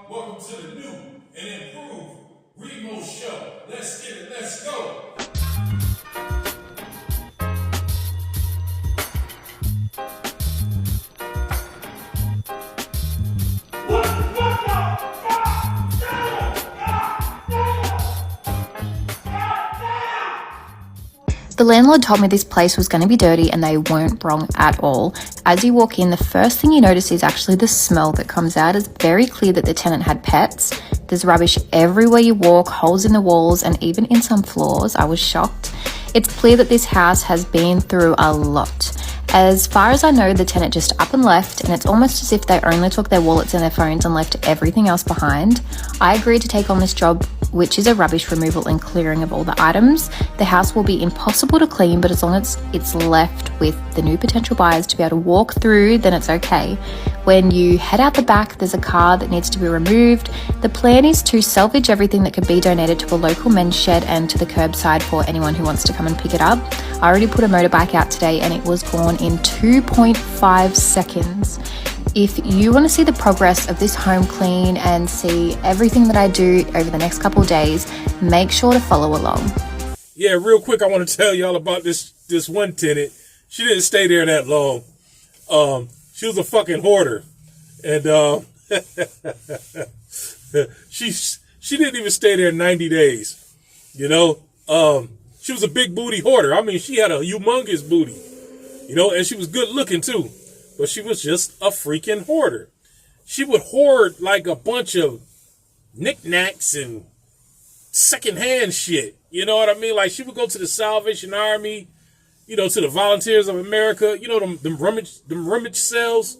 Welcome to the new and improved Remo Show. Let's get it, let's go. The landlord told me this place was going to be dirty and they weren't wrong at all. As you walk in, the first thing you notice is actually the smell that comes out. It's very clear that the tenant had pets. There's rubbish everywhere you walk, holes in the walls and even in some floors. I was shocked. It's clear that this house has been through a lot. As far as I know, the tenant just up and left, and it's almost as if they only took their wallets and their phones and left everything else behind. I agreed to take on this job, which is a rubbish removal and clearing of all the items. The house will be impossible to clean, but as long as it's left with the new potential buyers to be able to walk through, then it's okay. When you head out the back, there's a car that needs to be removed. The plan is to salvage everything that could be donated to a local men's shed and to the curbside for anyone who wants to come and pick it up. I already put a motorbike out today and it was gone in 2.5 seconds. If you want to see the progress of this home clean and see everything that I do over the next couple of days, make sure to follow along. Yeah, real quick, I want to tell y'all about this one tenant. She didn't stay there that long. She was a fucking hoarder. And she didn't even stay there 90 days. You know? She was a big booty hoarder. I mean, she had a humongous booty. You know, and she was good looking too. But she was just a freaking hoarder. She would hoard like a bunch of knickknacks and secondhand shit. You know what I mean? Like she would go to the Salvation Army, you know, to the Volunteers of America, you know, them rummage sales.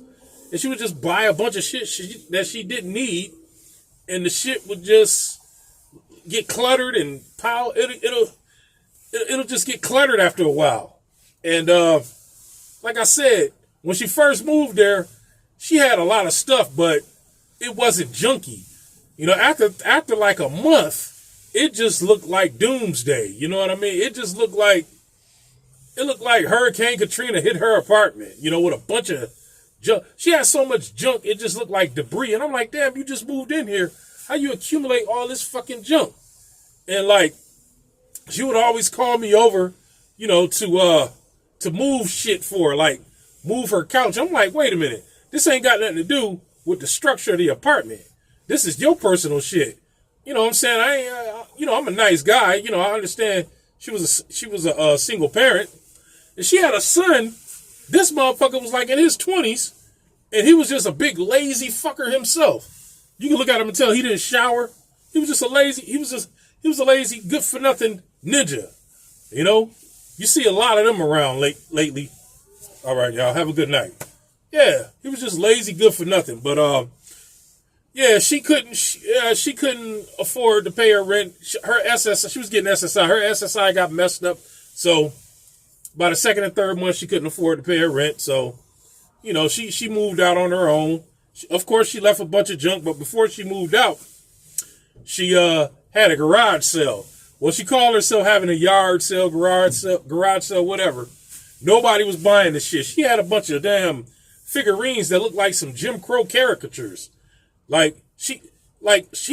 And she would just buy a bunch of shit that she didn't need. And the shit would just get cluttered and pile. It'll just get cluttered after a while. And like I said, when she first moved there, she had a lot of stuff, but it wasn't junky. You know, after like a month, it just looked like doomsday. You know what I mean? It looked like Hurricane Katrina hit her apartment, you know, with a bunch of junk. She had so much junk, it just looked like debris. And I'm like, damn, you just moved in here. How you accumulate all this fucking junk? And like, she would always call me over, you know, to move shit for her, like move her couch. I'm like, wait a minute. This ain't got nothing to do with the structure of the apartment. This is your personal shit. You know what I'm saying? I'm a nice guy. You know, I understand she was a single parent. And she had a son. This motherfucker was like in his 20s. And he was just a big lazy fucker himself. You can look at him and tell he didn't shower. He was just a lazy, good for nothing ninja. You know? You see a lot of them around lately. All right, y'all. Have a good night. Yeah, he was just lazy, good for nothing. But yeah, she couldn't afford to pay her rent. She was getting SSI. Her SSI got messed up. So by the second and third month, she couldn't afford to pay her rent. So, you know, she moved out on her own. Of course, she left a bunch of junk. But before she moved out, she had a garage sale. Well, she called herself having a yard sale, garage sale, whatever. Nobody was buying the shit. She had a bunch of damn figurines that looked like some Jim Crow caricatures. Like she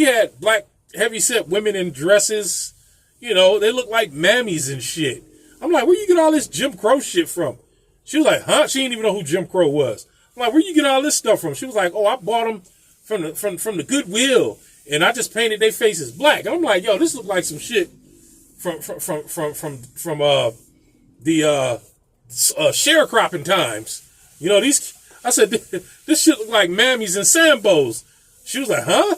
had black heavyset women in dresses. You know, they look like mammies and shit. I'm like, where you get all this Jim Crow shit from? She was like, huh? She didn't even know who Jim Crow was. I'm like, where you get all this stuff from? She was like, oh, I bought them from the Goodwill. And I just painted their faces black. And I'm like, yo, this look like some shit from the sharecropping times. You know, I said, this shit look like mammies and sambos. She was like, huh?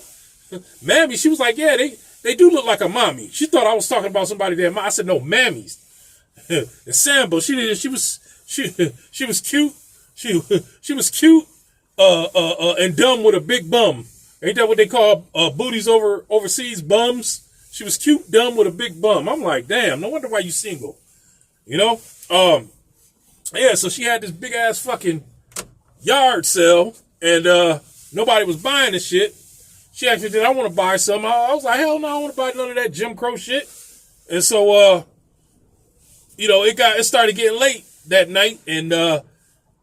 Mammy? She was like, yeah, they do look like a mommy. She thought I was talking about somebody there. I said, no, mammies. And sambo. She was cute. She was cute, and dumb with a big bum. Ain't that what they call booties overseas, bums? She was cute, dumb with a big bum. I'm like, damn, no wonder why you single. You know? Yeah, so she had this big ass fucking yard sale, and nobody was buying this shit. She actually did, I want to buy some. I was like, hell no, I don't want to buy none of that Jim Crow shit. And so, you know, it started getting late that night, and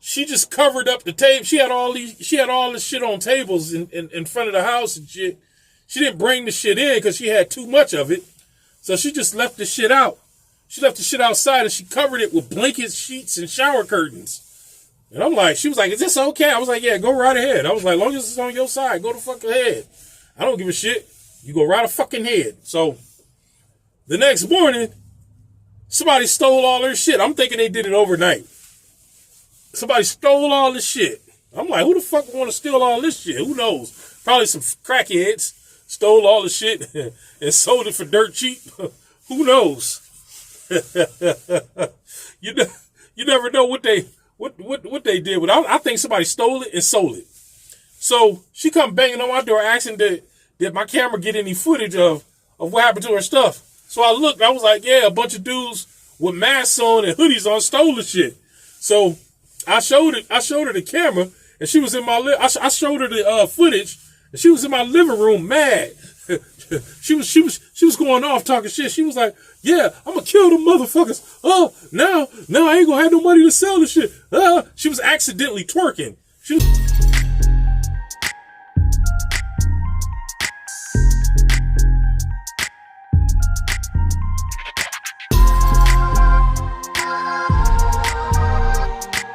she just covered up the table. She had all this shit on tables in front of the house and shit. She didn't bring the shit in because she had too much of it. So she just left the shit out. She left the shit outside and she covered it with blankets, sheets, and shower curtains. And I'm like, she was like, is this okay? I was like, yeah, go right ahead. I was like, as long as it's on your side, go the fuck ahead. I don't give a shit. You go right a fucking head. So the next morning, somebody stole all their shit. I'm thinking they did it overnight. Somebody stole all this shit. I'm like, who the fuck want to steal all this shit? Who knows? Probably some crackheads stole all the shit and sold it for dirt cheap. Who knows? You never know what they did with it. I think somebody stole it and sold it. So she come banging on my door asking did my camera get any footage of what happened to her stuff. So I looked, I was like, yeah, a bunch of dudes with masks on and hoodies on stole the shit. So I showed her the camera and she was in my I showed her the footage and she was in my living room mad. she was going off talking shit. She was like, yeah, I'm gonna kill them motherfuckers. Oh, now I ain't gonna have no money to sell the shit. She was accidentally twerking. She was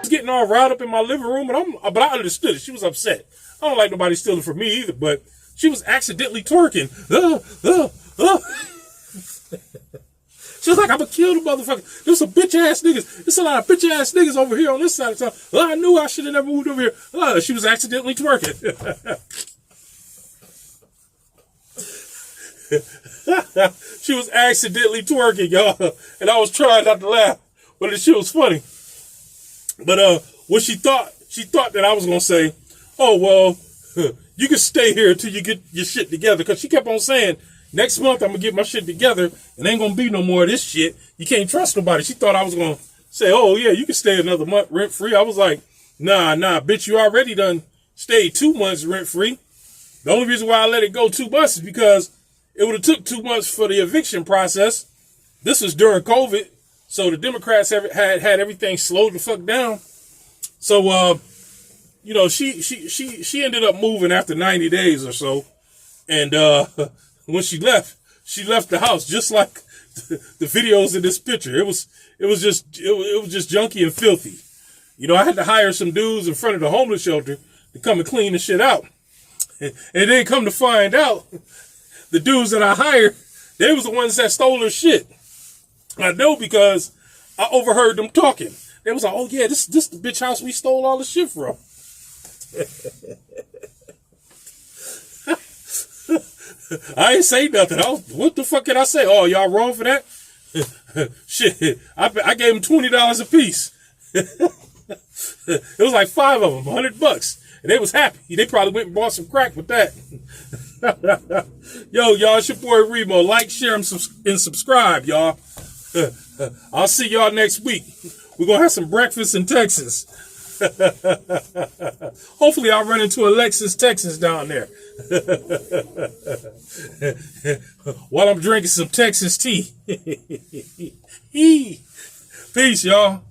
getting all riled up in my living room, but I understood it. She was upset. I don't like nobody stealing from me either, but she was accidentally twerking. She was like, I'm gonna kill the motherfucker. There's some bitch ass niggas. There's a lot of bitch ass niggas over here on this side of town. I knew I should have never moved over here. She was accidentally twerking. She was accidentally twerking, y'all. And I was trying not to laugh, but the shit was funny. But what she thought that I was gonna say, oh well, you can stay here until you get your shit together. Because she kept on saying, next month I'm gonna get my shit together and ain't gonna be no more of this shit. You can't trust nobody. She thought I was gonna say, oh yeah, you can stay another month rent free. I was like, nah, bitch, you already done stayed 2 months rent free. The only reason why I let it go 2 months is because it would have took 2 months for the eviction process. This was during COVID. So the Democrats had everything slowed the fuck down. So, she ended up moving after 90 days or so. And when she left the house just like the videos in this picture. It was just junky and filthy. You know, I had to hire some dudes in front of the homeless shelter to come and clean the shit out. And then come to find out, the dudes that I hired, they was the ones that stole her shit. I know because I overheard them talking. They was like, oh yeah, this the bitch house we stole all the shit from. I ain't say nothing. What the fuck can I say? Oh, y'all wrong for that? Shit, I gave them $20 a piece. It was like 5 of them, $100. And they was happy. They probably went and bought some crack with that. Yo, y'all, it's your boy Remo. Like, share, and subscribe, y'all. I'll see y'all next week. We're going to have some breakfast in Texas. Hopefully I'll run into Alexis, Texas down there. While I'm drinking some Texas tea. Peace, y'all.